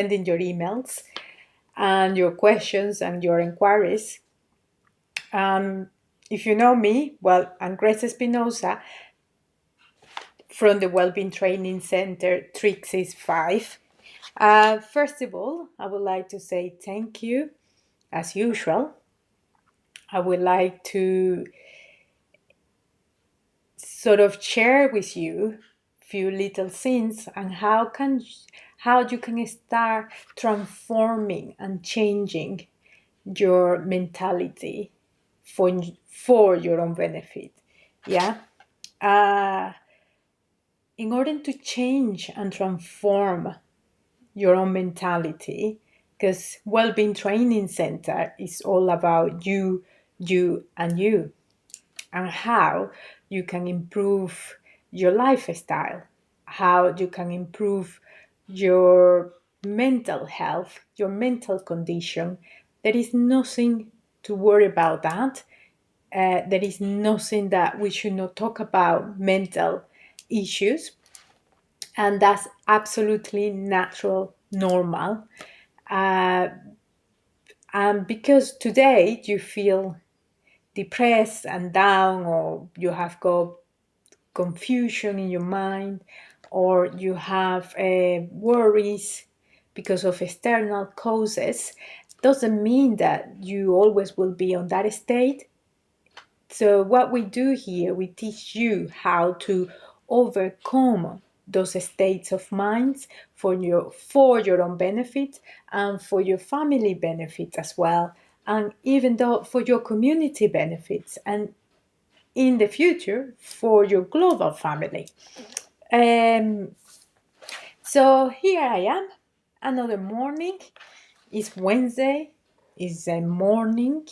sending your emails and your questions and your inquiries. If you know me, well, I'm Grace Espinosa from the Wellbeing Training Center 365. First of all, I would like to say thank you, as usual. I would like to sort of share with you a few little things and how you can start transforming and changing your mentality for your own benefit. Yeah. Uh, in order to change and transform your own mentality, because Wellbeing Training Center is all about you, and you, and how you can improve your lifestyle, how you can improve your mental health, your mental condition. There is nothing to worry about that. There is nothing that we should not talk about mental issues, and that's absolutely natural, normal. Uh, and because today you feel depressed and down, or you have got confusion in your mind, or you have worries because of external causes, doesn't mean that you always will be on that state. So what we do here, we teach you how to overcome those states of minds for your own benefit and for your family benefit as well, and even though for your community benefits, and in the future for your global family. Um, so here I am, another morning. It's Wednesday, it's a morning,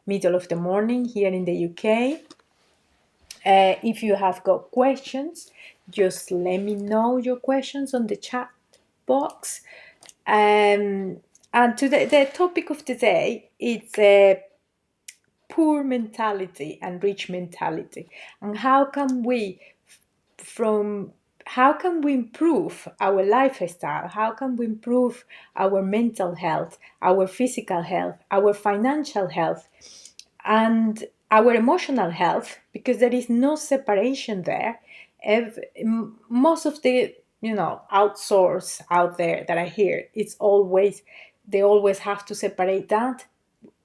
middle of the morning here in the UK. If you have got questions, just let me know your questions on the chat box. And today, the topic of today is poor mentality and rich mentality, and from how can we improve our lifestyle, how can we improve our mental health, our physical health, our financial health, and our emotional health, because there is no separation there. Most of the outsource out there that I hear, they always have to separate that.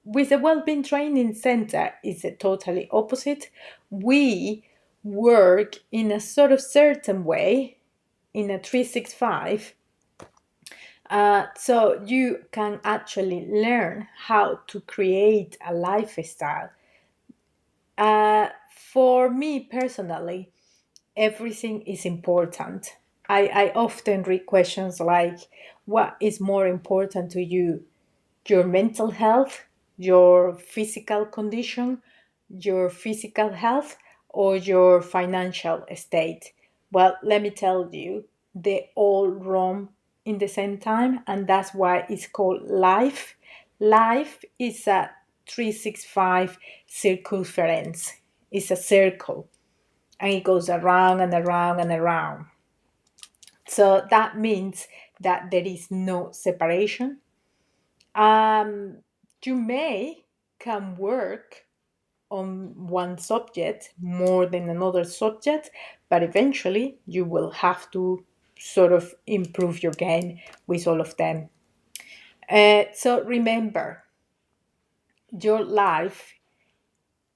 With the Wellbeing Training Center, it's a totally opposite. We work in a sort of certain way, in a 365. So you can actually learn how to create a lifestyle. For me personally, everything is important. I often read questions like, what is more important to you? Your mental health, your physical condition, your physical health, or your financial state? Well, let me tell you, they all run in the same time, and that's why it's called life. Life is a 365 circumference. It's a circle, and it goes around and around and around. So that means that there is no separation. You can work on one subject more than another subject, but eventually you will have to sort of improve your game with all of them. So remember, your life,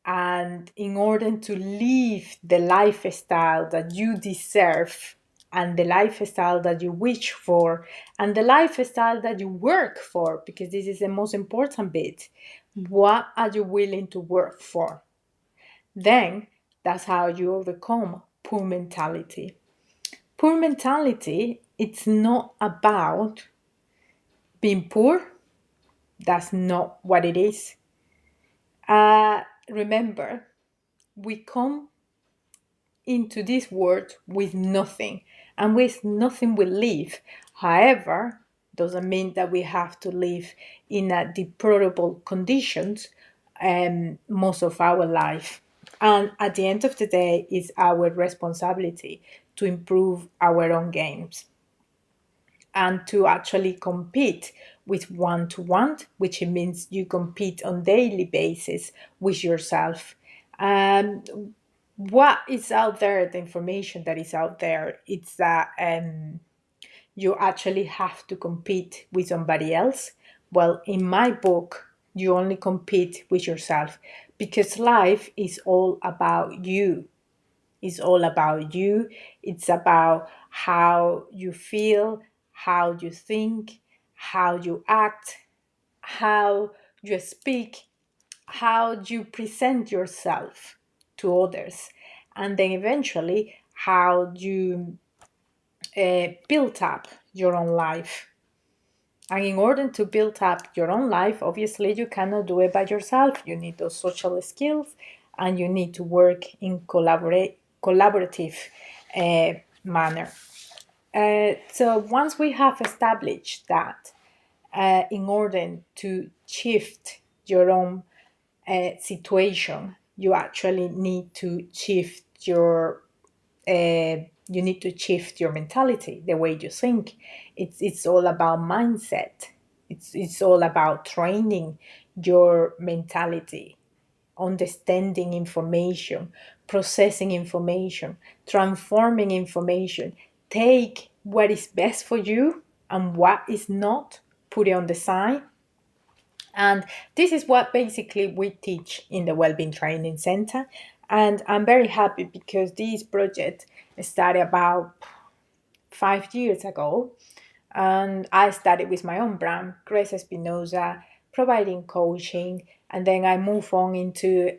and in order to live the lifestyle that you deserve, and the lifestyle that you wish for, and the lifestyle that you work for, because this is the most important bit, what are you willing to work for? Then that's how you overcome poor mentality. Poor mentality, it's not about being poor. That's not what it is. Remember, we come into this world with nothing, and with nothing we live. However, doesn't mean that we have to live in a deplorable conditions most of our life. And at the end of the day, it's our responsibility to improve our own games. and to actually compete with one-to-one, which means you compete on daily basis with yourself. And what is out there, the information that is out there, it's that you actually have to compete with somebody else. Well, in my book, you only compete with yourself, because life is all about you. It's all about you. It's about how you feel, how you think, how you act, how you speak, how you present yourself to others, and then eventually how you build up your own life. And in order to build up your own life, obviously you cannot do it by yourself. You need those social skills, and you need to work in collaborative manner. So once we have established that, in order to shift your own situation, you actually need to shift your you need to shift your mentality, the way you think. It's all about mindset. It's all about training your mentality, understanding information, processing information, transforming information. Take what is best for you and what is not, put it on the side. And this is what basically we teach in the Wellbeing Training Center. And I'm very happy because this project started about 5 years ago. And I started with my own brand, Grace Espinosa, providing coaching. And then I moved on into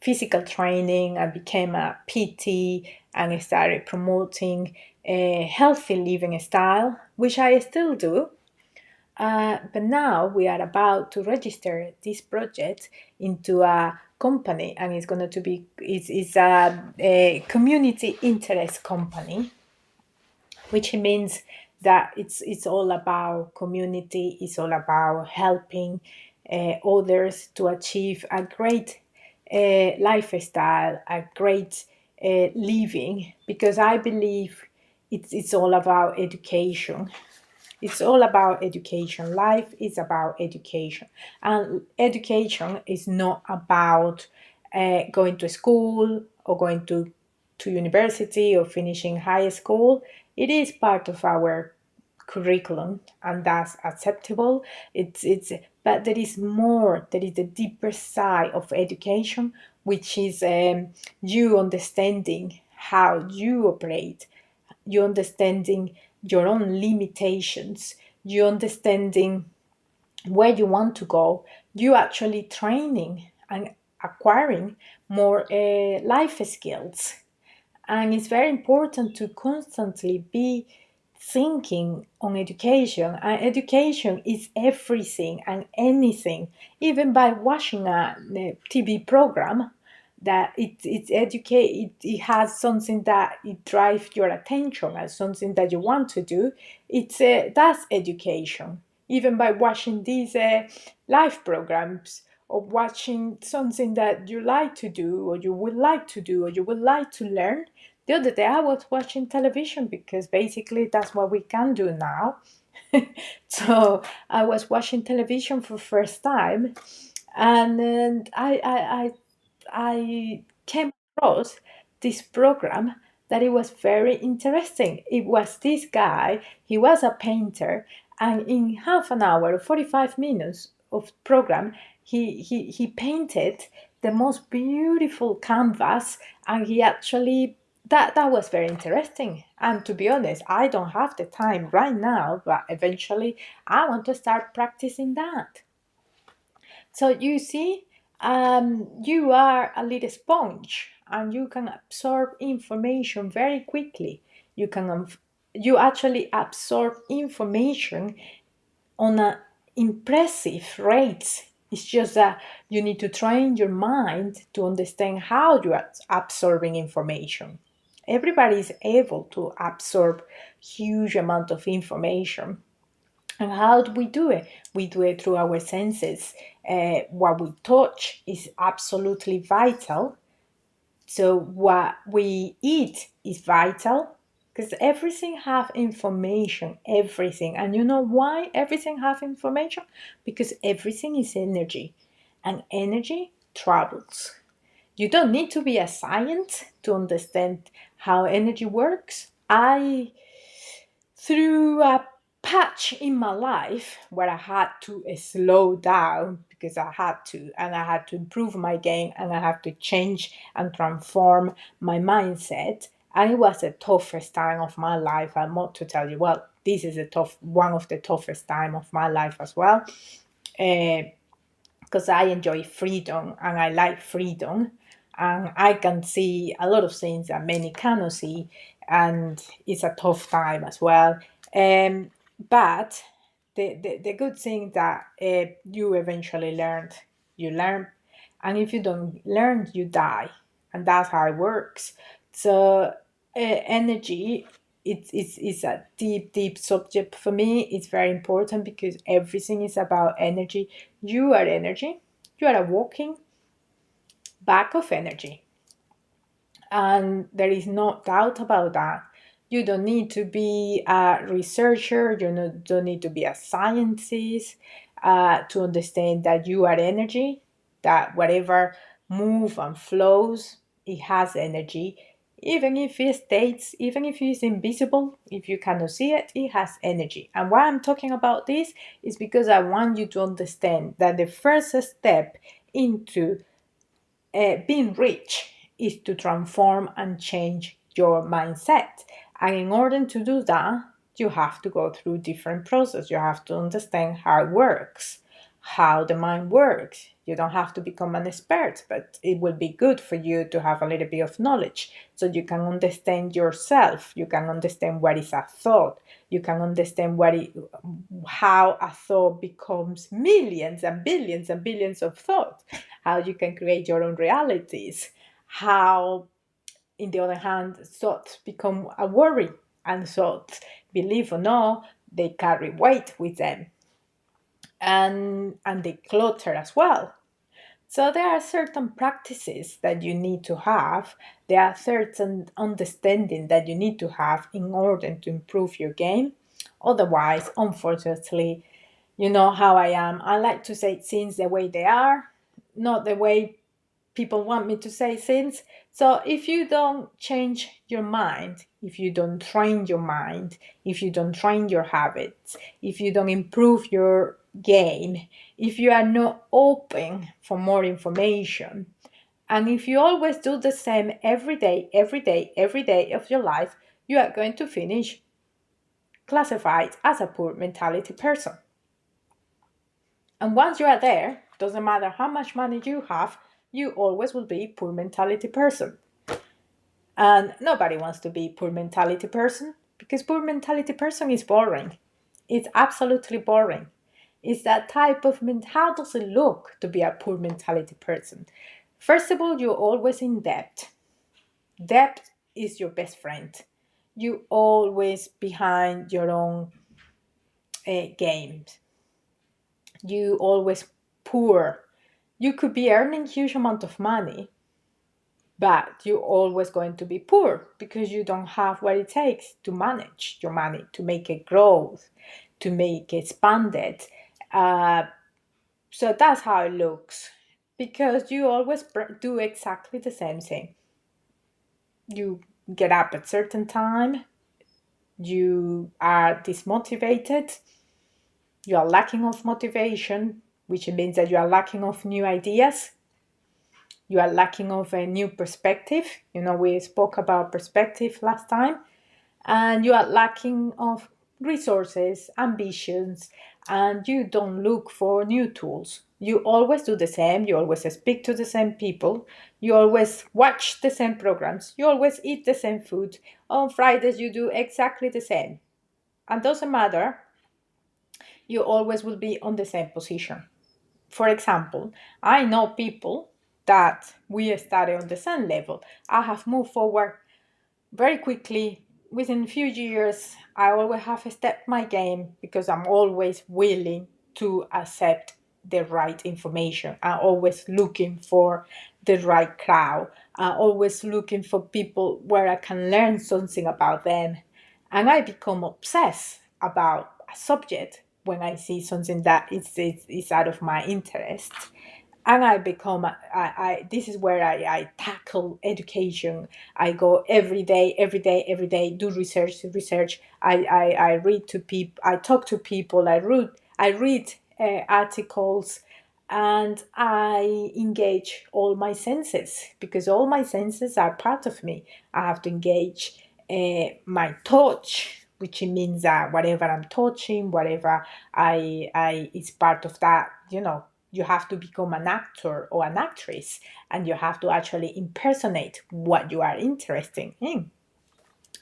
physical training. I became a PT, and I started promoting a healthy living style, which I still do. But now we are about to register this project into a company, and it's going to be it's a community interest company, which means that it's all about community. It's all about helping others to achieve a great lifestyle, a great living, because I believe it's all about education. It's all about education. Life is about education. And education is not about going to school or going to university or finishing high school. It is part of our curriculum, and that's acceptable. It's but there is more. There is a deeper side of education, which is you understanding how you operate, you understanding your own limitations, you understanding where you want to go, you actually training and acquiring more life skills. And it's very important to constantly be thinking on education. And education is everything and anything, even by watching a TV program, that it's educate it has something that it drives your attention as something that you want to do. It's that's education. Even by watching these live programs, or watching something that you like to do, or you would like to do, or you would like to learn. The other day I was watching television, because basically that's what we can do now. So I was watching television for first time, and then I came across this program that it was very interesting. It was this guy, he was a painter, and in half an hour, 45 minutes of program, he painted the most beautiful canvas, and he actually that was very interesting. And to be honest, I don't have the time right now, but eventually I want to start practicing that. So you see, you are a little sponge, and you can absorb information very quickly. You can you actually absorb information on a impressive rates. It's just that you need to train your mind to understand how you are absorbing information. Everybody is able to absorb huge amount of information. And how do we do it? We do it through our senses. What we touch is absolutely vital. So what we eat is vital. because everything have information, everything. And you know why everything have information? Because everything is energy, and energy travels. You don't need to be a scientist to understand how energy works. I through a patch in my life where I had to slow down because I had to, and I had to improve my game, and I had to change and transform my mindset. And it was the toughest time of my life. I want to tell you, well, this is a tough one of the toughest time of my life as well. Because I enjoy freedom and I like freedom, and I can see a lot of things that many cannot see, and it's a tough time as well. But the good thing that you eventually learned, you learn, and if you don't learn, you die, and that's how it works. So energy, it's a deep subject for me. It's very important because everything is about energy. You are energy. You are a walking bag of energy, and there is no doubt about that. You don't need to be a researcher, don't need to be a scientist to understand that you are energy, that whatever move and flows, it has energy. Even if it states, even if it's invisible, if you cannot see it, it has energy. And why I'm talking about this is because I want you to understand that the first step into being rich is to transform and change your mindset. And in order to do that, you have to go through different process. You have to understand how it works, how the mind works. You don't have to become an expert, but it will be good for you to have a little bit of knowledge so you can understand yourself. You can understand what is a thought. You can understand how a thought becomes millions and billions of thoughts, how you can create your own realities, how, in the other hand, thoughts become a worry, and thoughts, believe or not, they carry weight with them, and they clutter as well. So there are certain practices that you need to have. There are certain understanding that you need to have in order to improve your game. Otherwise, unfortunately, you know how I am. I like to say things the way they are, not the way people want me to say things. So if you don't change your mind, if you don't train your mind, if you don't train your habits, if you don't improve your game, if you are not open for more information, and if you always do the same every day, every day of your life, you are going to finish classified as a poor mentality person. And once you are there, doesn't matter how much money you have, you always will be poor mentality person. And nobody wants to be poor mentality person because poor mentality person is boring. It's absolutely boring. It's that type of how does it look to be a poor mentality person? First of all, you're always in debt. Debt is your best friend. You always behind your own games. You always poor. You could be earning huge amount of money, but you're always going to be poor because you don't have what it takes to manage your money, to make it grow, to make it expanded. Uh, so that's how it looks, because you always do exactly the same thing. You get up at certain time, you are dismotivated, you are lacking of motivation, which means that you are lacking of new ideas, you are lacking of a new perspective. We spoke about perspective last time. And you are lacking of resources, ambitions, and you don't look for new tools. You always do the same. You always speak to the same people. You always watch the same programs. You always eat the same food. On Fridays, you do exactly the same. And doesn't matter, you always will be on the same position. For example, I know people that we study on the same level. I have moved forward very quickly. Within a few years, I always have stepped my game because I'm always willing to accept the right information. I'm always looking for the right crowd. I'm always looking for people where I can learn something about them. and I become obsessed about a subject when I see something that is out of my interest. And I become, this is where I tackle education. I go every day, every day, every day, do research. I read to people, I talk to people, I read articles, and I engage all my senses, because all my senses are part of me. I have to engage my touch, which means that whatever I'm touching, whatever I is part of that. You have to become an actor or an actress, and you have to actually impersonate what you are interested in.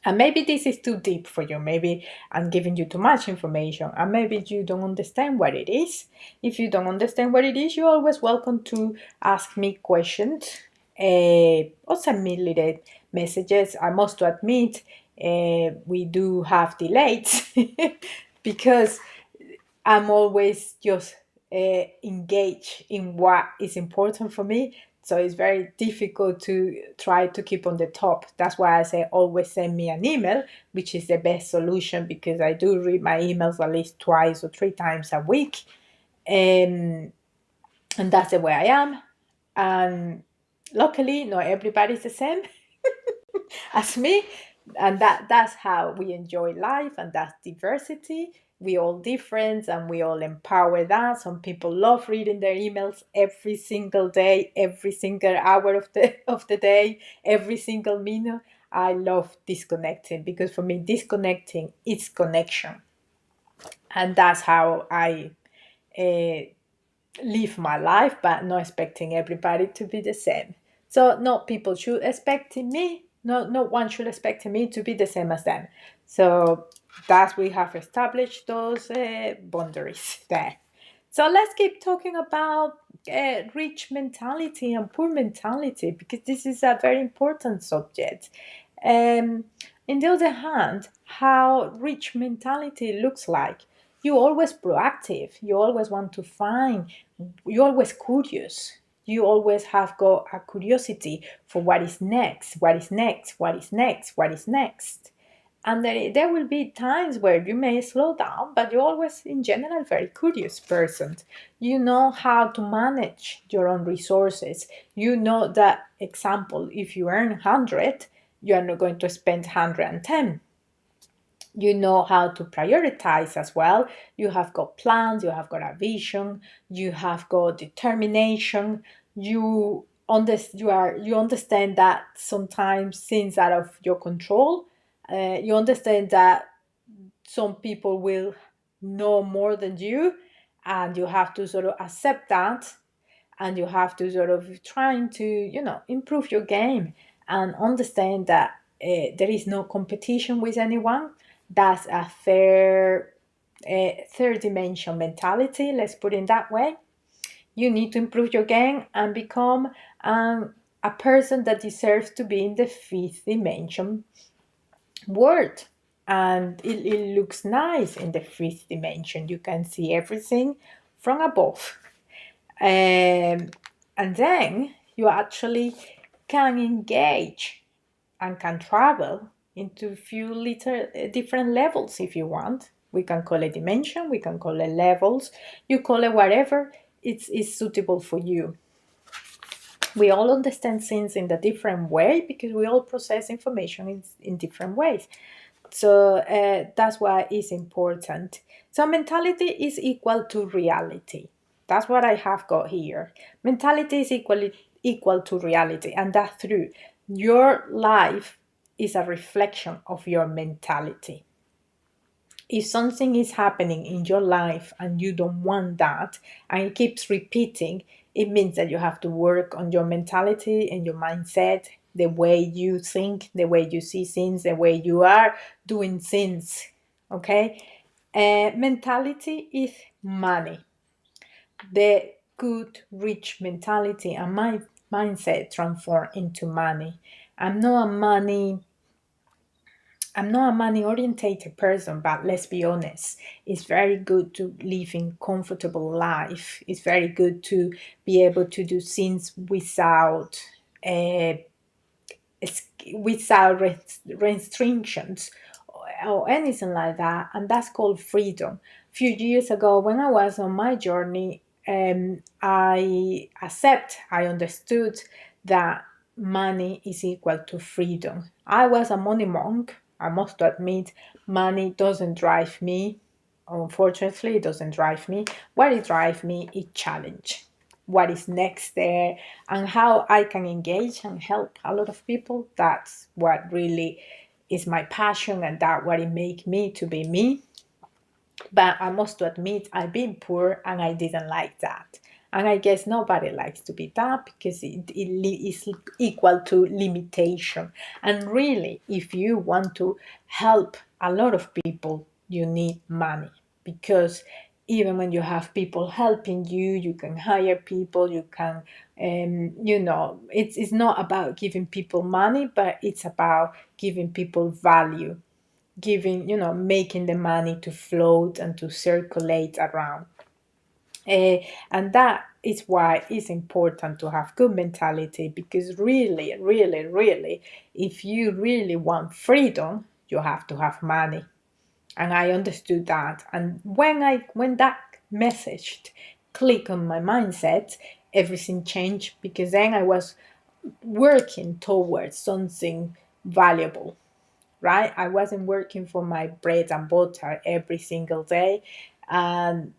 And maybe this is too deep for you. Maybe I'm giving you too much information, and maybe you don't understand what it is. If you don't understand what it is, you're always welcome to ask me questions, or send me little messages. I must admit, we do have delays because I'm always just engaged in what is important for me. So it's very difficult to try to keep on the top. That's why I say always send me an email, which is the best solution, because I do read my emails at least twice or three times a week. And that's the way I am. And luckily, not everybody's the same as me, and that's how we enjoy life, and that's diversity. We all different, and we all empower that. Some people love reading their emails every single day, every single hour of the day, every single minute. I love disconnecting, because for me disconnecting is connection, and that's how I uh, live my life, but not expecting everybody to be the same. So not people should expect me, no one should expect me to be the same as them. So that's, we have established those boundaries there. So let's keep talking about rich mentality and poor mentality, because this is a very important subject. Um, on the other hand, how rich mentality looks like. You're always proactive. You always want to find. You're always curious. You always have got a curiosity for what is next, what is next, what is next, what is next. And there will be times where you may slow down, but you're always, in general, very curious person. You know how to manage your own resources. You know that, example, if you earn 100, you are not going to spend 110. You know how to prioritize as well. You have got plans, you have got a vision, you have got determination. You understand that sometimes things are out of your control. You understand that some people will know more than you, and you have to sort of accept that, and you have to sort of trying to improve your game, and understand that there is no competition with anyone. That's a third dimension mentality, let's put it that way. You need to improve your game and become a person that deserves to be in the fifth dimension world. And it looks nice in the fifth dimension. You can see everything from above. And then you actually can engage and can travel into a few little different levels if you want. We can call it dimension, we can call it levels, you call it whatever is suitable for you. We all understand things in a different way, because we all process information in different ways. So that's why it's important. So mentality is equal to reality. That's what I have got here. Mentality is equal to reality, and that's true. Your life is a reflection of your mentality. If something is happening in your life and you don't want that, and it keeps repeating, it means that you have to work on your mentality and your mindset, the way you think, the way you see things, the way you are doing things. Okay? Mentality is money. The good, rich mentality and my mindset transform into money. I'm not a money I'm not a money orientated person, but let's be honest, it's very good to live in comfortable life. It's very good to be able to do things uh, without restrictions. or anything like that. And that's called freedom. A few years ago, when I was on my journey, I understood that money is equal to freedom. I was a money monk. I must admit, money doesn't drive me. Unfortunately, it doesn't drive me. What it drives me is challenge. What is next there, and how I can engage and help a lot of people. That's what really is my passion, and that what it make me to be me. But I must admit, I've been poor and I didn't like that. And I guess nobody likes to be that, because it is equal to limitation. And really, if you want to help a lot of people, you need money. Because even when you have people helping you, you can hire people, you can, it's not about giving people money, but it's about giving people value, giving, making the money to float and to circulate around. And that is why it's important to have good mentality, because really, really, really, if you really want freedom, you have to have money. And I understood that. And when that message clicked on my mindset, everything changed, because then I was working towards something valuable, right? I wasn't working for my bread and butter every single day. And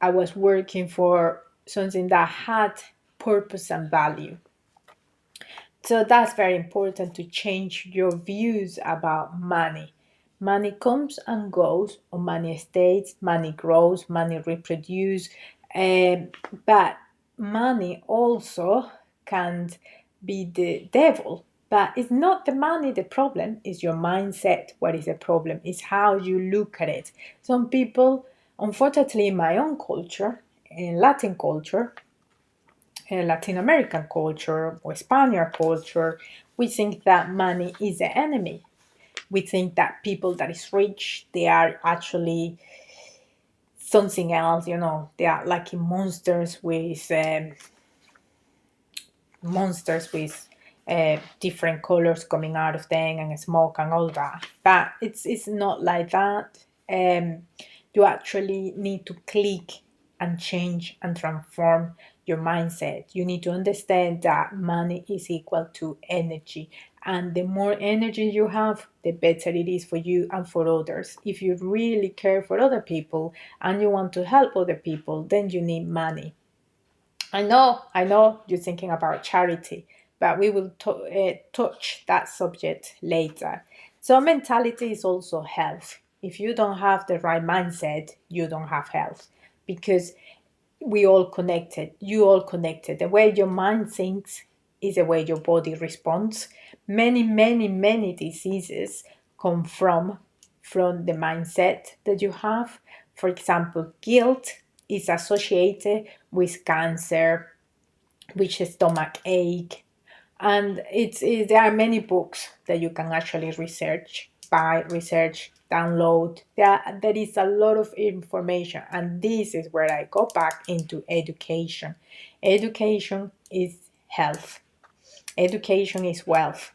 I was working for something that had purpose and value. So that's very important, to change your views about money. Money comes and goes, or money stays, money grows, money reproduces. But money also can be the devil. But it's not the money the problem, it's your mindset. What is the problem? It's how you look at it. Some people, unfortunately, in my own culture, in Latin culture, Latin American culture or Spaniard culture, we think that money is the enemy. We think that people that is rich, they are actually something else. They are like monsters with different colors coming out of them and smoke and all that. But it's not like that. You actually need to click and change and transform your mindset. You need to understand that money is equal to energy. And the more energy you have, the better it is for you and for others. If you really care for other people and you want to help other people, then you need money. I know you're thinking about charity, but we will touch that subject later. So, mentality is also health. If you don't have the right mindset, you don't have health, because we all connected. You all connected. The way your mind thinks is the way your body responds. Many, many, many diseases come from the mindset that you have. For example, guilt is associated with cancer, with stomach ache, and there are many books that you can actually research, download. There is a lot of information, and this is where I go back into education. Education is health. Education is wealth.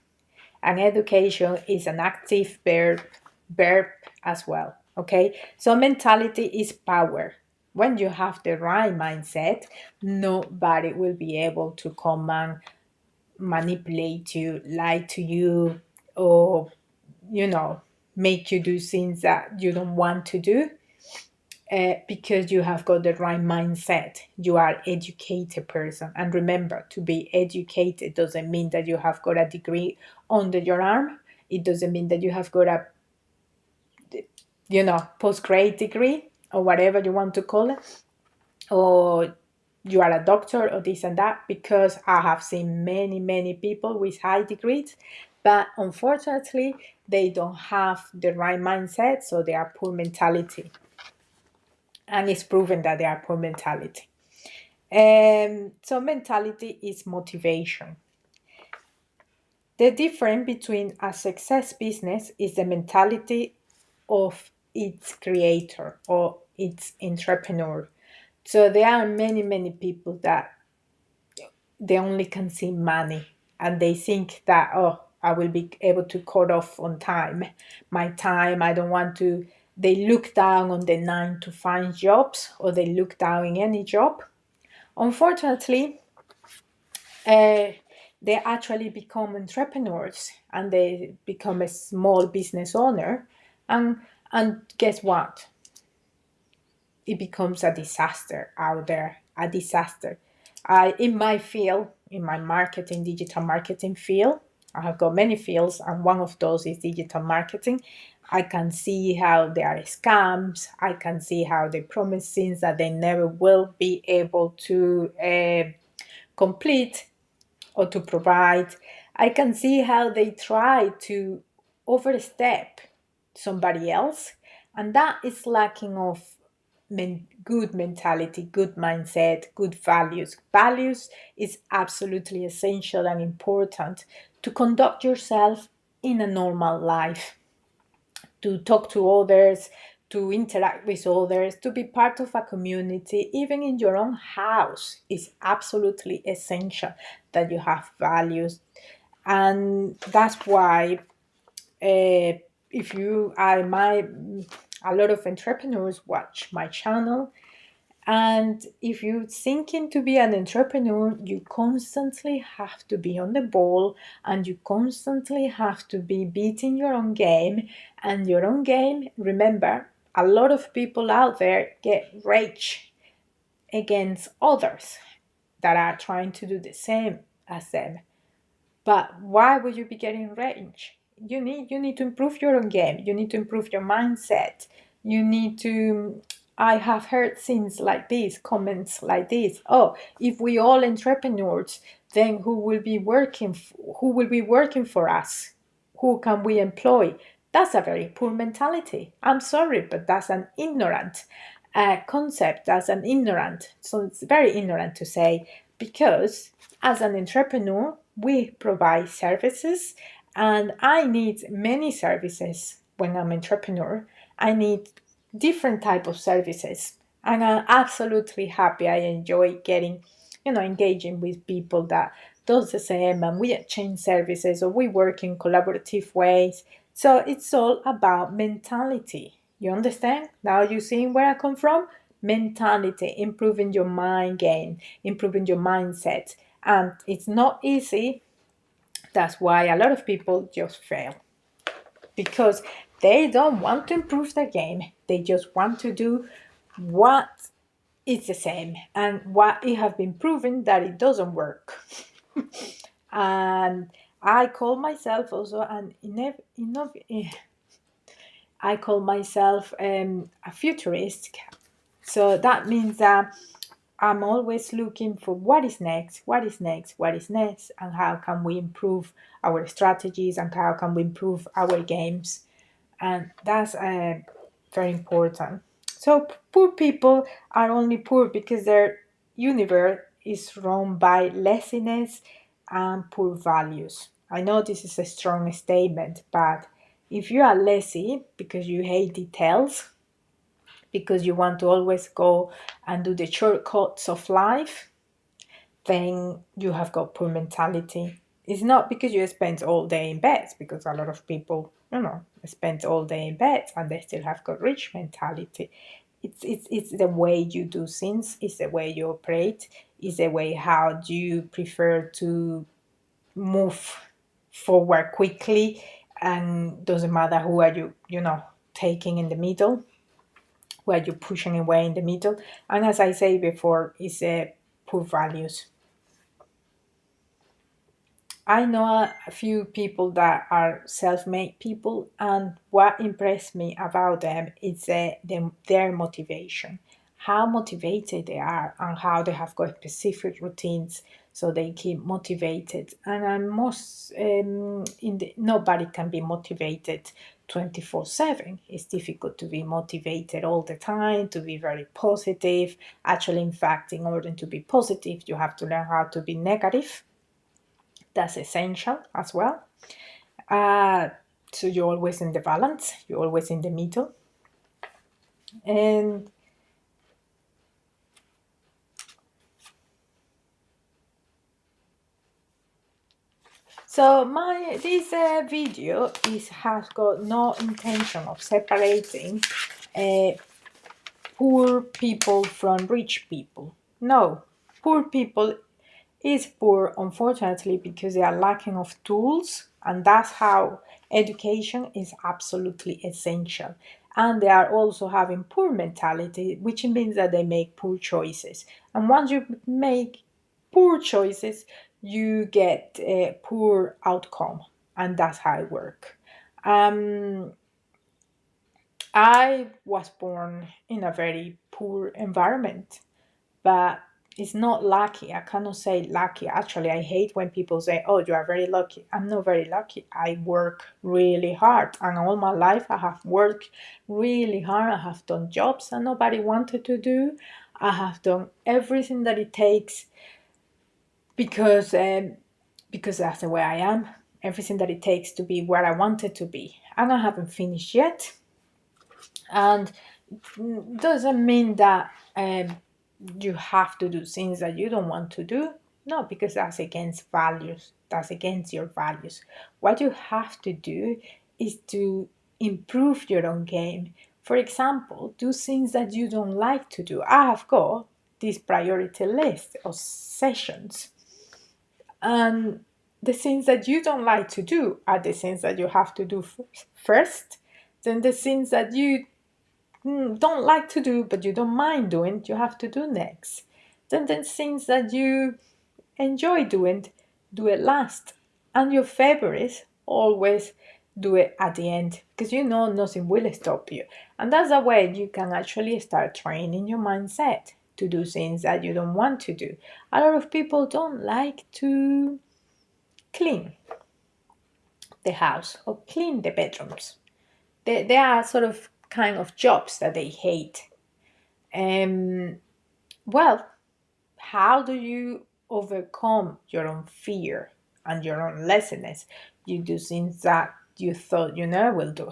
And education is an active verb as well. Okay, so mentality is power. When you have the right mindset, nobody will be able to come and manipulate you, lie to you, or make you do things that you don't want to do, because you have got the right mindset. You are educated person. And remember, to be educated doesn't mean that you have got a degree under your arm. It doesn't mean that you have got a postgrad degree, or whatever you want to call it, or you are a doctor or this and that, because I have seen many, many people with high degrees, but unfortunately, they don't have the right mindset, so they are poor mentality. And it's proven that they are poor mentality. So mentality is motivation. The difference between a success business is the mentality of its creator or its entrepreneur. So there are many, many people that they only can see money, and they think that, oh, I will be able to cut off on time. My time, I don't want to, they look down on the 9 to 5 jobs, or they look down in any job. Unfortunately, uh, they actually become entrepreneurs, and they become a small business owner. And, and guess what? It becomes a disaster out there, a disaster. In my field, in my marketing, digital marketing field, I have got many fields, and one of those is digital marketing. I can see how there are scams. I can see how they promise things that they never will be able to complete or to provide. I can see how they try to overstep somebody else, and that is lacking of good mentality, good mindset, good values. Values is absolutely essential and important to conduct yourself in a normal life, to talk to others, to interact with others, to be part of a community, even in your own house, is absolutely essential that you have values. And that's why, if you are my, a lot of entrepreneurs watch my channel, and if you're thinking to be an entrepreneur, you constantly have to be on the ball, and you constantly have to be beating your own game. And your own game, remember, a lot of people out there get rage against others that are trying to do the same as them. But why would you be getting range? You need to improve your own game. You need to improve your mindset. You need to. I have heard things like this, comments like this. Oh, if we all entrepreneurs, then who will be working for us? Who can we employ? That's a very poor mentality. I'm sorry, but that's an ignorant concept. That's an ignorant. So it's very ignorant to say, because as an entrepreneur, we provide services, and I need many services when I'm an entrepreneur. I need different type of services, and I'm absolutely happy. I enjoy getting, engaging with people that does the same, and we exchange services, or we work in collaborative ways. So it's all about mentality. You understand? Now you seeing where I come from? Mentality, improving your mind game, improving your mindset. And it's not easy. That's why a lot of people just fail, because they don't want to improve their game. They just want to do what is the same, and what it has been proven that it doesn't work. And I call myself also I call myself a futurist. So that means that I'm always looking for what is next, what is next, what is next, and how can we improve our strategies, and how can we improve our games. And that's very important. So poor people are only poor because their universe is run by laziness and poor values. I know this is a strong statement, but if you are lazy because you hate details, because you want to always go and do the shortcuts of life, then you have got poor mentality. It's not because you spend all day in bed, because a lot of people, spend all day in bed and they still have got rich mentality. It's the way you do things, it's the way you operate, it's the way how do you prefer to move forward quickly, and doesn't matter who are you, taking in the middle, where you're pushing away in the middle. And as I say before, it's poor values. I know a few people that are self-made people, and what impressed me about them is their motivation, how motivated they are, and how they have got specific routines so they keep motivated. And I'm most nobody can be motivated 24/7. It's difficult to be motivated all the time, to be very positive. Actually, in fact, in order to be positive, you have to learn how to be negative. That's essential as well. Uh, so you're always in the balance, you're always in the middle. And So this video has got no intention of separating uh, poor people from rich people. No, poor people is poor, unfortunately, because they are lacking of tools, and that's how education is absolutely essential. And they are also having poor mentality, which means that they make poor choices. And once you make poor choices, you get a poor outcome, and that's how it works. Um, I was born in a very poor environment, but it's not lucky. I cannot say lucky. Actually, I hate when people say, "Oh, you are very lucky." I'm not very lucky. I work really hard, and all my life I have worked really hard. I have done jobs that nobody wanted to do. I have done everything that it takes because because that's the way I am. Everything that it takes to be where I wanted to be, and I haven't finished yet. And doesn't mean that you have to do things that you don't want to do. No, because that's against values. That's against your values. What you have to do is to improve your own game. For example, do things that you don't like to do. I have got this priority list of sessions, and the things that you don't like to do are the things that you have to do first. Then the things that you don't like to do but you don't mind doing, you have to do next. Then things that you enjoy doing, do it last. And your favorite, always do it at the end, because you know nothing will stop you. And that's a way you can actually start training your mindset to do things that you don't want to do. A lot of people don't like to clean the house or clean the bedrooms. They are sort of kind of jobs that they hate. um, Well, how do you overcome your own fear and your own laziness? You do things that you thought you never will do.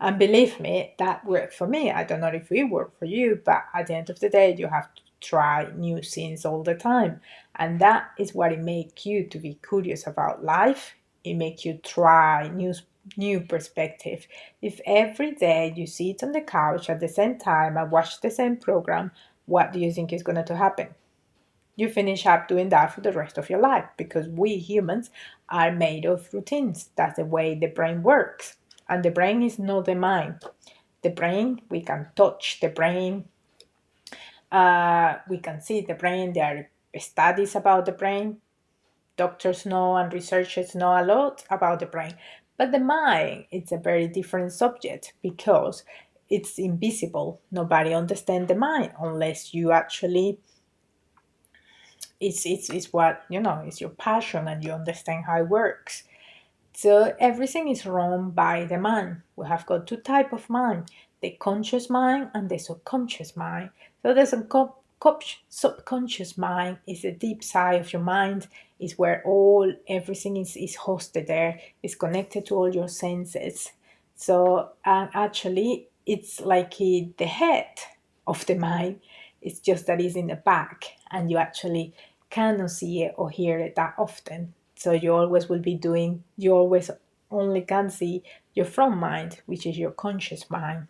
And believe me, that worked for me. I don't know if it worked for you, but at the end of the day, you have to try new things all the time. And that is what it makes you to be curious about life. It makes you try new perspective. If every day you sit on the couch at the same time and watch the same program, what do you think is going to happen? You finish up doing that for the rest of your life, because we humans are made of routines. That's the way the brain works. And the brain is not the mind. The brain, we can touch the brain, we can see the brain. There are studies about the brain. Doctors know and researchers know a lot about the brain. But the mind, it's a very different subject, because it's invisible. Nobody understands the mind unless you actually, it's what, it's your passion and you understand how it works. So everything is run by the mind. We have got two type of mind: the conscious mind and the subconscious mind. So the subconscious mind is the deep side of your mind, is where everything is hosted there, is connected to all your senses. So actually it's like the head of the mind. It's just that it's in the back, and you actually cannot see it or hear it that often. So you always only can see your front mind, which is your conscious mind.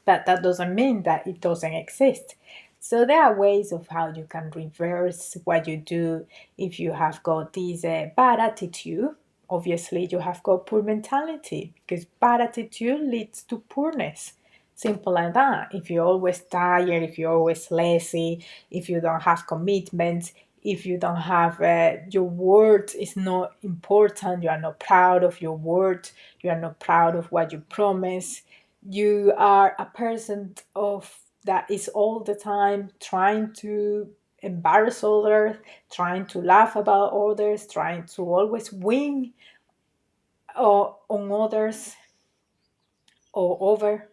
But that doesn't mean that it doesn't exist. So there are ways of how you can reverse what you do if you have got this bad attitude. Obviously, you have got poor mentality, because bad attitude leads to poorness. Simple like that. If you're always tired, if you're always lazy, if you don't have commitments, if you don't have your word is not important, you are not proud of your word, you are not proud of what you promise, you are a person of that is all the time trying to embarrass others, trying to laugh about others, trying to always win on others or over.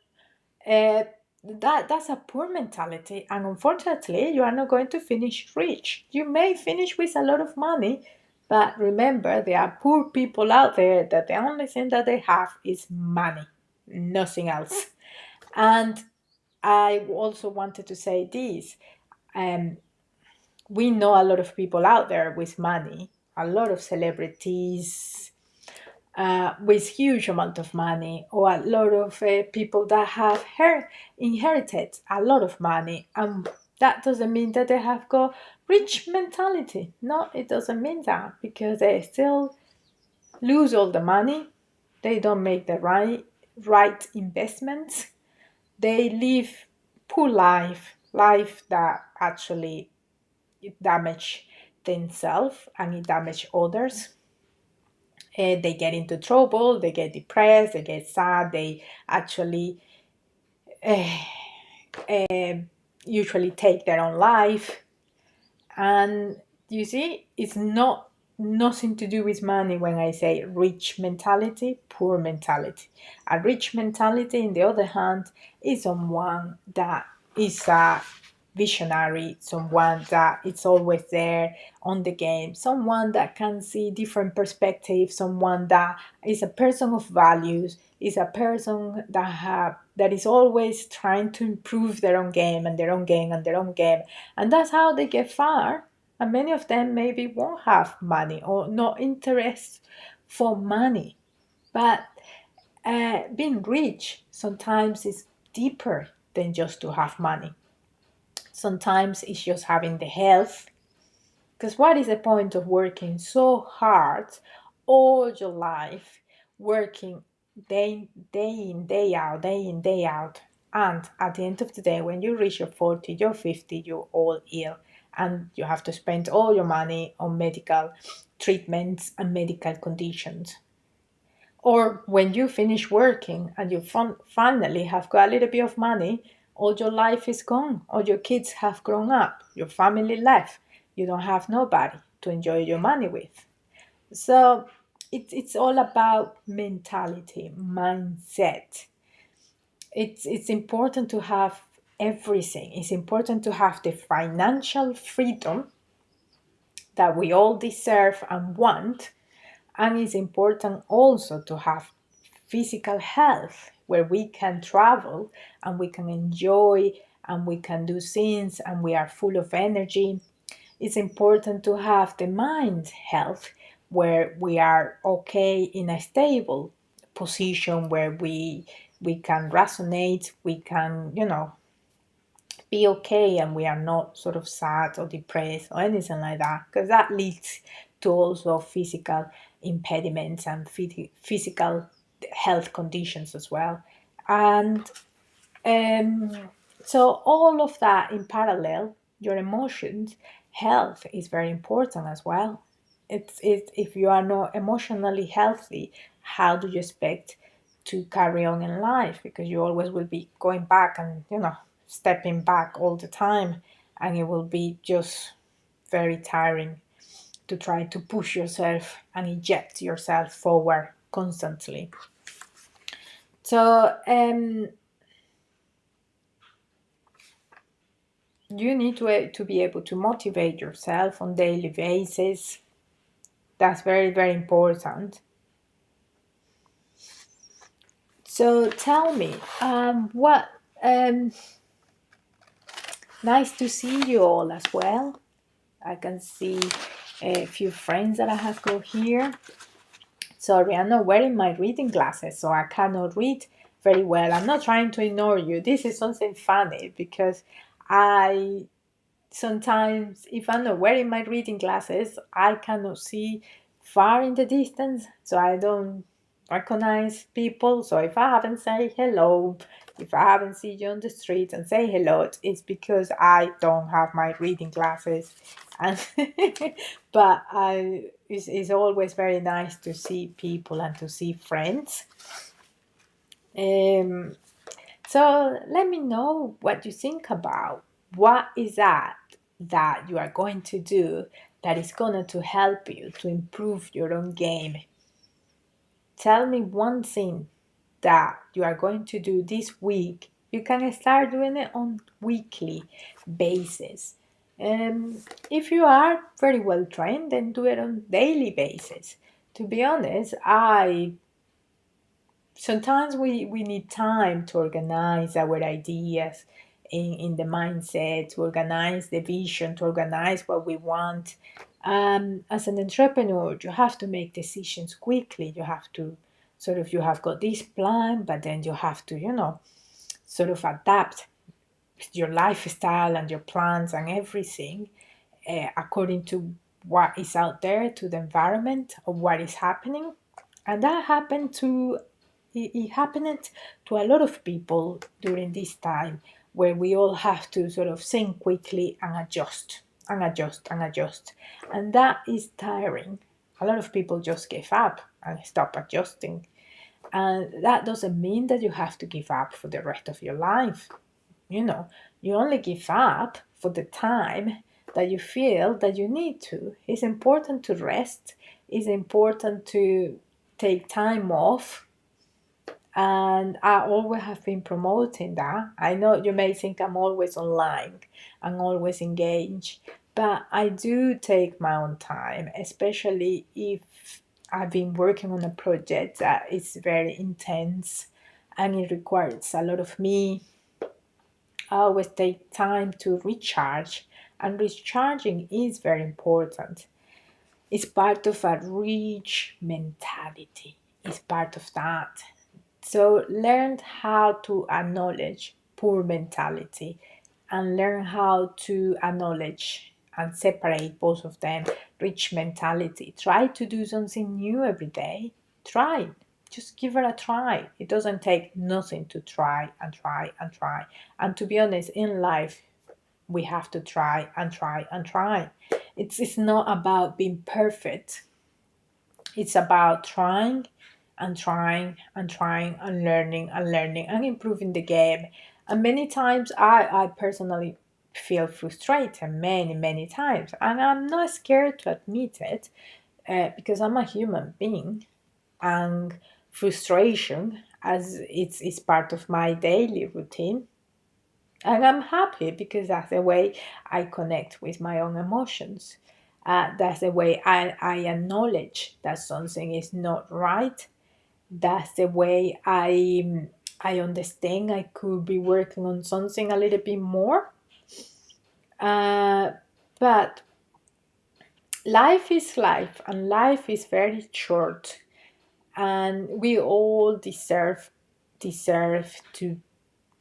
Uh, that's a poor mentality, and unfortunately, you are not going to finish rich. You may finish with a lot of money, but remember, there are poor people out there that the only thing that they have is money, nothing else. And I also wanted to say this. Um, we know a lot of people out there with money, a lot of celebrities with huge amount of money, or a lot of people that have inherited a lot of money, and that doesn't mean that they have got rich mentality. No, it doesn't mean that, because they still lose all the money. They don't make the right investments. They live poor life that actually it damage themselves and it damage others. They get into trouble, they get depressed, they get sad, they actually usually take their own life. And you see, it's not nothing to do with money when I say rich mentality, poor mentality. A rich mentality, on the other hand, is someone that is a visionary, someone that is always there on the game, someone that can see different perspectives, someone that is a person of values, is a person that is always trying to improve their own game and their own game and their own game. And that's how they get far. And many of them maybe won't have money or no interest for money. But being rich sometimes is deeper than just to have money. Sometimes it's just having the health. Because what is the point of working so hard all your life, working day in, day out, day in, day out, and at the end of the day, when you reach your 40, your 50, you're all ill, and you have to spend all your money on medical treatments and medical conditions. Or when you finish working and you finally have got a little bit of money, all your life is gone. All your kids have grown up. Your family left. You don't have nobody to enjoy your money with. So it's all about mentality, mindset. It's important to have everything. It's important to have the financial freedom that we all deserve and want. And it's important also to have physical health where we can travel and we can enjoy and we can do things and we are full of energy. It's important to have the mind health where we are okay in a stable position where we can resonate, we can, be okay, and we are not sort of sad or depressed or anything like that, because that leads to also physical impediments and physical health conditions as well. And so all of that in parallel, your emotions health is very important as well. If you are not emotionally healthy, how do you expect to carry on in life? Because you always will be going back and stepping back all the time, and it will be just very tiring to try to push yourself and inject yourself forward constantly. So you need to be able to motivate yourself on daily basis. That's very, very important. So tell me, what nice to see you all as well. I can see a few friends that I have got here. Sorry, I'm not wearing my reading glasses, so I cannot read very well. I'm not trying to ignore you. This is something funny because I sometimes, if I'm not wearing my reading glasses, I cannot see far in the distance, so I don't recognize people. So if I haven't said hello, if I haven't seen you on the street and say hello, it's because I don't have my reading glasses. And but it's always very nice to see people and to see friends. So let me know what you think about what is that you are going to do that is going to help you to improve your own game. Tell me one thing that you are going to do this week. You can start doing it on weekly basis. If you are very well trained, then do it on daily basis. To be honest, sometimes we need time to organize our ideas in the mindset, to organize the vision, to organize what we want. As an entrepreneur, you have to make decisions quickly. You have to you have got this plan, but then you have to, sort of adapt your lifestyle and your plans and everything according to what is out there, to the environment of what is happening. And that happened to it happened to a lot of people during this time, where we all have to sort of think quickly and adjust and adjust and adjust. And that is tiring. A lot of people just give up and stop adjusting. And that doesn't mean that you have to give up for the rest of your life. You know, you only give up for the time that you feel that you need to. It's important to rest. It's important to take time off, and I always have been promoting that. I know you may think I'm always online and always engaged, but I do take my own time, especially if I've been working on a project that is very intense and it requires a lot of me. I always take time to recharge, and recharging is very important. It's part of a rich mentality. It's part of that. So learn how to acknowledge poor mentality and learn how to acknowledge and separate both of them. Rich mentality. Try to do something new every day. Try. Just give it a try. It doesn't take nothing to try and try and try. And to be honest, in life, we have to try and try and try. It's not about being perfect. It's about trying and trying and trying and learning and improving the game. And many times I personally feel frustrated many times. And I'm not scared to admit it because I'm a human being. And frustration, as it's part of my daily routine. And I'm happy because that's the way I connect with my own emotions. That's the way I acknowledge that something is not right. That's the way I understand I could be working on something a little bit more. But life is life, and life is very short, and we all deserve to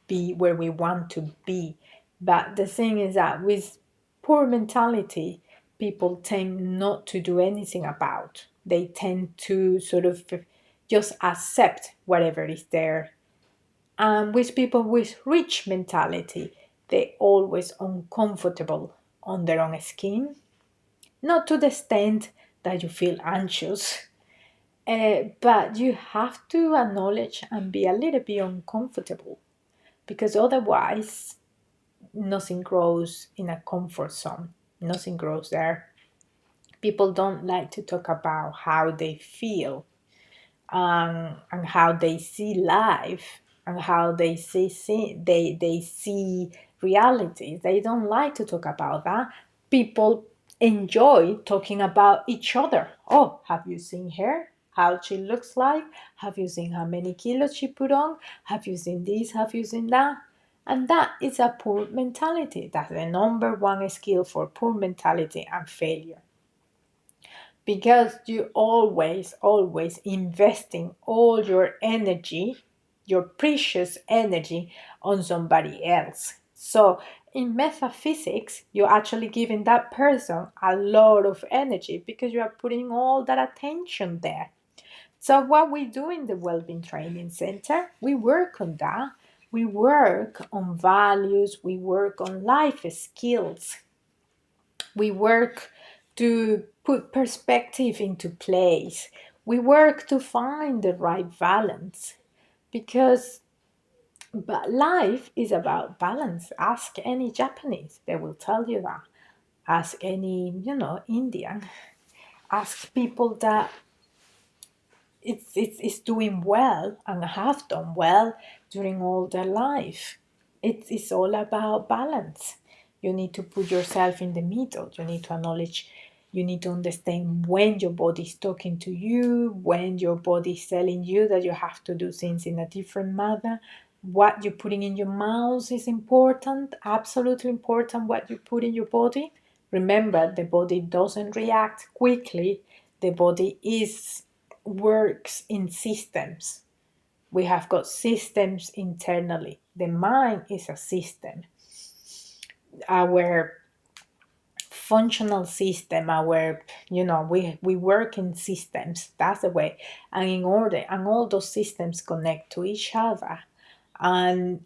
be where we want to be. But the thing is that with poor mentality, people tend not to do anything about. They tend to sort of just accept whatever is there. And with people with rich mentality, they always uncomfortable on their own skin. Not to the extent that you feel anxious, but you have to acknowledge and be a little bit uncomfortable, because otherwise nothing grows in a comfort zone. Nothing grows there. People don't like to talk about how they feel, and how they see life, and how they see reality. They don't like to talk about that. People enjoy talking about each other. Oh, have you seen her? How she looks like? Have you seen how many kilos she put on? Have you seen this? Have you seen that? And that is a poor mentality. That's the number one skill for poor mentality and failure, because you always investing all your energy, your precious energy, on somebody else. So in metaphysics, you're actually giving that person a lot of energy because you are putting all that attention there. So what we do in the Wellbeing Training Center, we work on that. We work on values, we work on life skills, we work to put perspective into place. We work to find the right balance, because but life is about balance. Ask any Japanese, they will tell you that. Ask any, Indian. Ask people that it's doing well and have done well during all their life. It's all about balance. You need to put yourself in the middle. You need to acknowledge, you need to understand when your body is talking to you, when your body is telling you that you have to do things in a different manner. What you're putting in your mouth is important, absolutely important, what you put in your body, Remember, the body doesn't react quickly. The body is works in systems. We have got systems internally. The mind is a system. Our functional system, our, we work in systems. That's the way. And in order, and all those systems connect to each other. And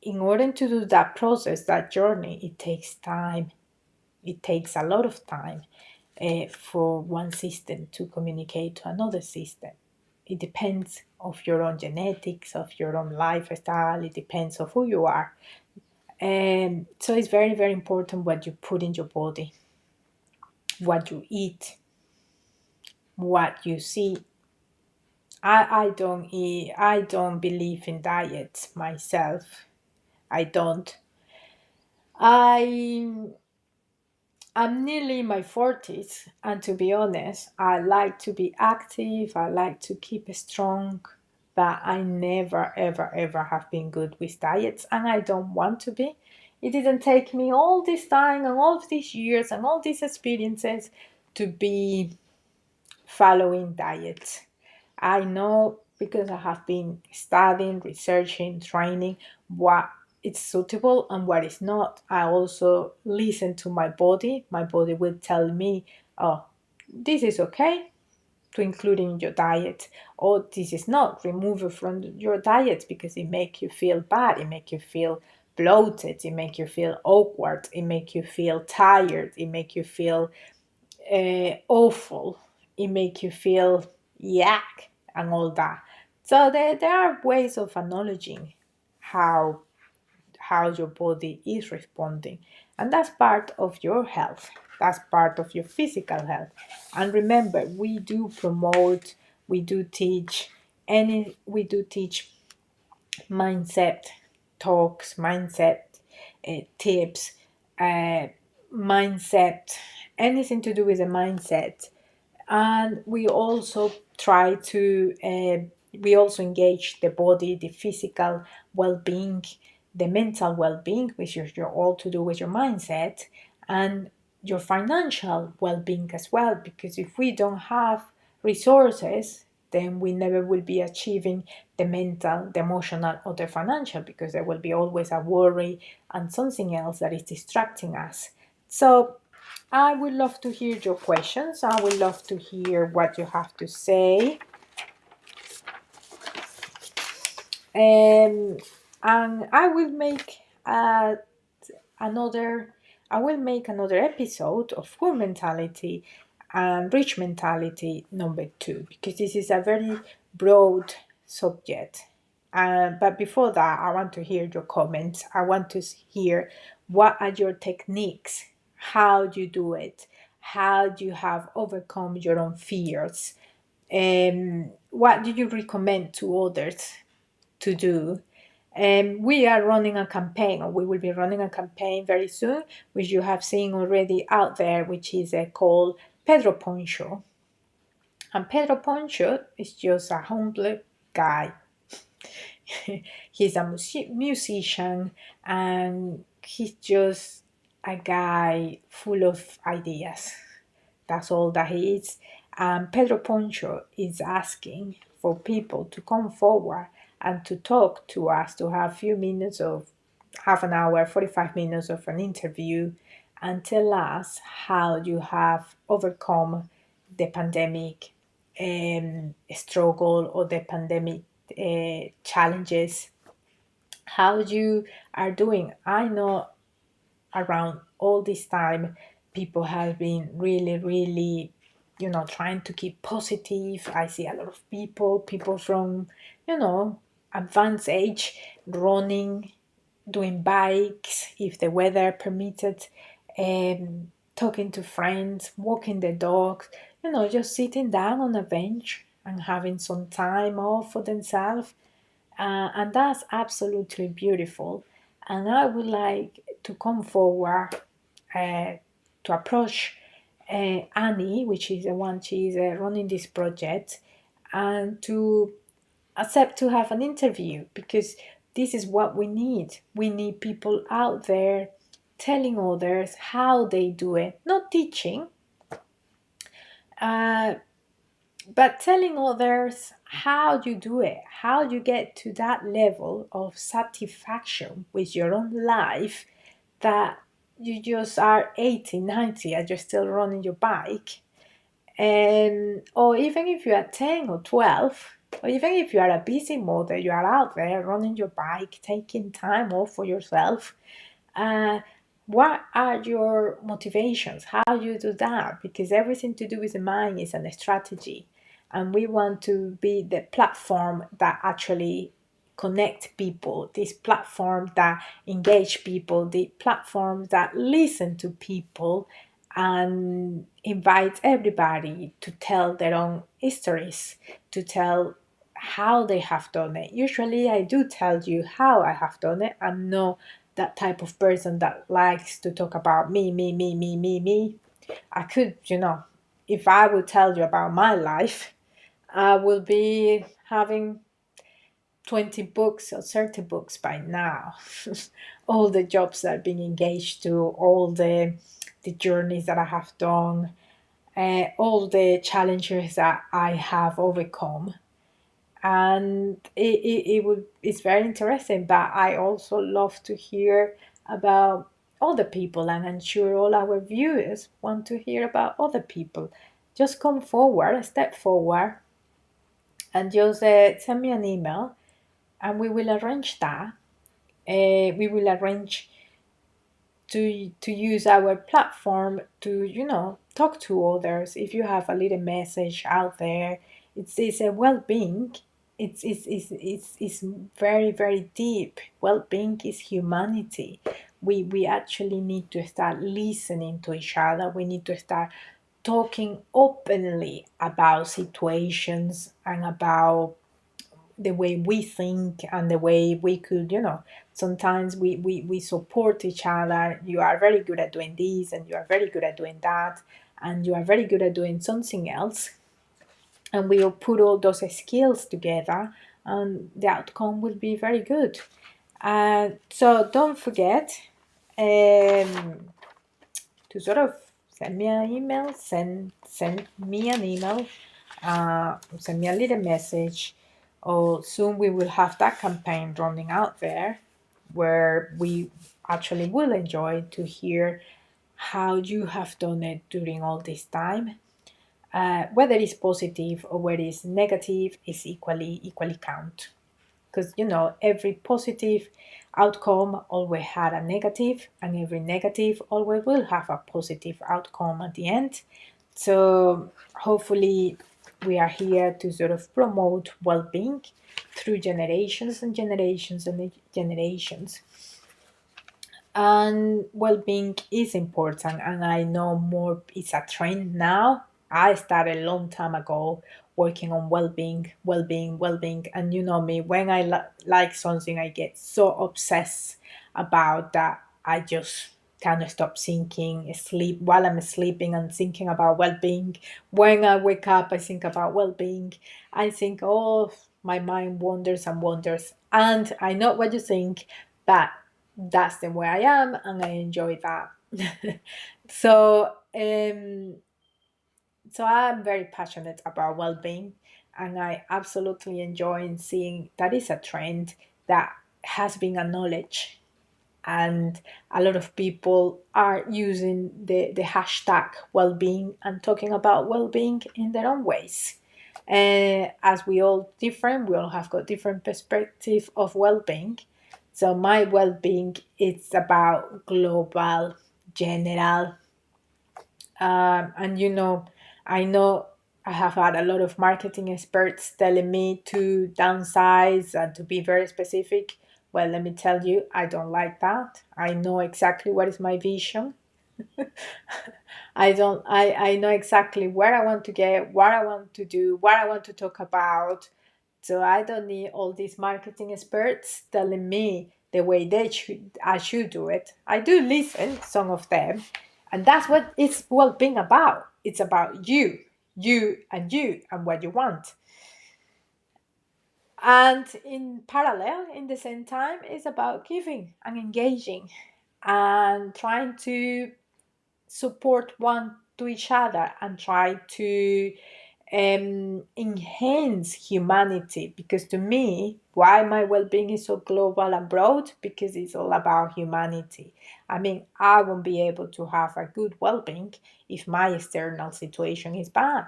in order to do that process, that journey, it takes time. It takes a lot of time for one system to communicate to another system. It depends of your own genetics, of your own lifestyle. It depends of who you are. And so it's very, very important what you put in your body, what you eat, what you see. I don't eat. I don't believe in diets myself. I don't. I I'm nearly in my 40s, and to be honest, I like to be active, I like to keep strong, but I never, ever, ever have been good with diets, and I don't want to be. It didn't take me all this time and all of these years and all these experiences to be following diets. I know because I have been studying, researching, training what is suitable and what is not. I also listen to my body. My body will tell me, oh, this is okay to include in your diet, or this is not. Remove it from your diet because it make you feel bad. It make you feel bloated. It make you feel awkward. It make you feel tired. It make you feel awful. It make you feel yuck and all that. So there are ways of acknowledging how your body is responding, and that's part of your health. That's part of your physical health. And remember, we do teach we do teach mindset talks, mindset tips, uh, mindset, anything to do with the mindset. And we also engage the body, the physical well-being, the mental well-being, which is all to do with your mindset, and your financial well-being as well, because if we don't have resources, then we never will be achieving the mental, the emotional, or the financial, because there will be always a worry and something else that is distracting us. So I would love to hear your questions. I would love to hear what you have to say. Um, and another I will make another episode of Full Mentality and Rich Mentality number 2, because this is a very broad subject. But before that, I want to hear your comments. I want to hear what are your techniques, how do you do it, how do you have overcome your own fears, what do you recommend to others to do. We are running a campaign, or we will be running a campaign very soon, which you have seen already out there, which is called Pedro Poncho. And Pedro Poncho is just a humble guy. He's a musician, and he's just a guy full of ideas. That's all that he is. Pedro Poncho is asking for people to come forward and to talk to us, to have a few minutes of half an hour, 45 minutes of an interview, and tell us how you have overcome the pandemic struggle, or the pandemic challenges, how you are doing. I know around all this time people have been really, really, trying to keep positive. I see a lot of people from, advanced age, running, doing bikes if the weather permitted, talking to friends, walking the dogs, just sitting down on a bench and having some time off for themselves. And that's absolutely beautiful. And I would like to come forward to approach Annie, which is the one she's running this project, and to accept to have an interview, because this is what we need. We need people out there telling others how they do it, not teaching, uh, but telling others how you do it, how you get to that level of satisfaction with your own life, that you just are 80, 90 and you're still running your bike. And or even if you are 10 or 12, or even if you are a busy mother, you are out there running your bike, taking time off for yourself. uh, what are your motivations? How you do that? Because everything to do with the mind is a strategy, and we want to be the platform that actually connect people, this platform that engage people, the platform that listen to people and invite everybody to tell their own histories, to tell how they have done it. Usually I do tell you how I have done it. I'm not that type of person that likes to talk about me, me, me, me, me, me. I could, if I would tell you about my life, I will be having 20 books or 30 books by now. All the jobs that I've been engaged to, all the journeys that I have done, all the challenges that I have overcome. And it's very interesting, but I also love to hear about other people, and I'm sure all our viewers want to hear about other people. Just come forward, step forward, and just send me an email, and we will arrange that. We will arrange to use our platform to talk to others. If you have a little message out there, it's a well-being. It's very, very deep. Well-being is humanity. We actually need to start listening to each other. We need to start talking openly about situations and about the way we think and the way we could, sometimes we support each other. You are very good at doing this, and you are very good at doing that, and you are very good at doing something else. And we'll put all those skills together, and the outcome will be very good. So don't forget um, to sort of send me an email, send me an email, send me a little message, or soon we will have that campaign running out there where we actually will enjoy to hear how you have done it during all this time. Whether it's positive or whether it's negative is equally count, because every positive outcome always had a negative, and every negative always will have a positive outcome at the end. So hopefully we are here to sort of promote well-being through generations and generations and generations. And well-being is important, and I know more it's a trend now. I started a long time ago working on well-being, and you know me, when I like something, I get so obsessed about that. I just can't stop thinking, sleep while I'm sleeping and thinking about well-being. When I wake up, I think about well-being. I think, oh, my mind wanders and wanders, and I know what you think, but that's the way I am, and I enjoy that. so so I'm very passionate about well-being, and I absolutely enjoy seeing that is a trend that has been acknowledged, and a lot of people are using the hashtag well-being and talking about well-being in their own ways. As we all different, we all have got different perspective of well-being. So my well-being is about global, general, and I know I have had a lot of marketing experts telling me to downsize and to be very specific. Well, let me tell you, I don't like that. I know exactly what is my vision. I know exactly where I want to get, what I want to do, what I want to talk about. So I don't need all these marketing experts telling me the way I should do it. I do listen some of them, and that's what it's well-being about. It's about you and what you want. And in parallel, in the same time, it's about giving and engaging. and trying to support one to each other and try to enhance humanity. Because to me, why my well-being is so global and broad, because it's all about humanity. I mean, I won't be able to have a good well-being if my external situation is bad.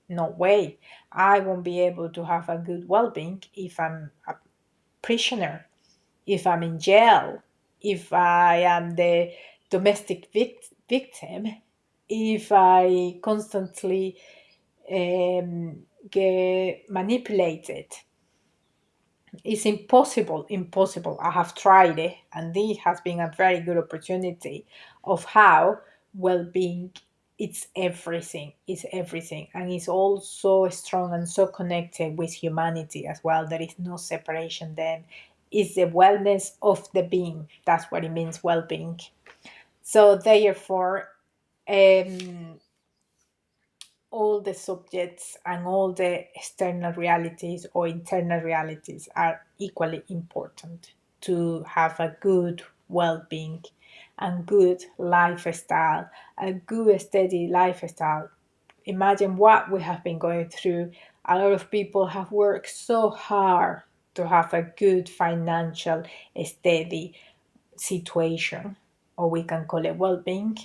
No way. I won't be able to have a good well-being if I'm a prisoner, if I'm in jail, if I am the domestic victim, if I constantly get manipulated. It's impossible. I have tried it, and this has been a very good opportunity of how well-being, it's everything, and it's all so strong and so connected with humanity as well. There is no separation then. It's the wellness of the being. That's what it means, well-being. So therefore, um, all the subjects and all the external realities or internal realities are equally important to have a good well-being and good lifestyle, a good steady lifestyle. Imagine what we have been going through. A lot of people have worked so hard to have a good financial steady situation, or we can call it well-being.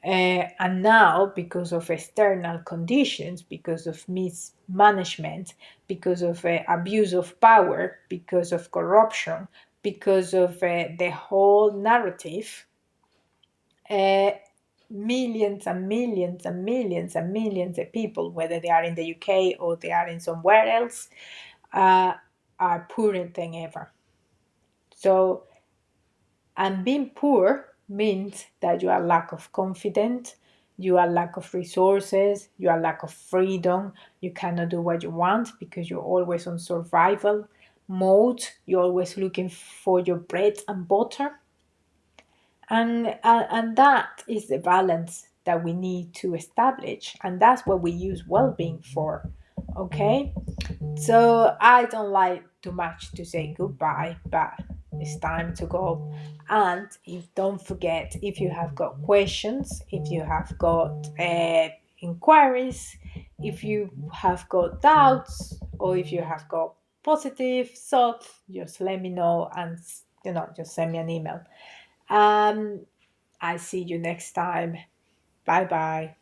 And now, because of external conditions, because of mismanagement, because of abuse of power, because of corruption, because of the whole narrative, uh, millions and millions and millions and millions of people, whether they are in the UK or they are in somewhere else, uh, are poorer than ever. So, and being poor means that you are lack of confidence, you are lack of resources, you are lack of freedom, you cannot do what you want because you're always on survival mode, you're always looking for your bread and butter. And that is the balance that we need to establish, and that's what we use well-being for. Okay, so I don't like too much to say goodbye, but it's time to go. And if don't forget, if you have got questions, if you have got inquiries, if you have got doubts, or if you have got positive thoughts, just let me know, and just send me an email. I see you next time. Bye bye.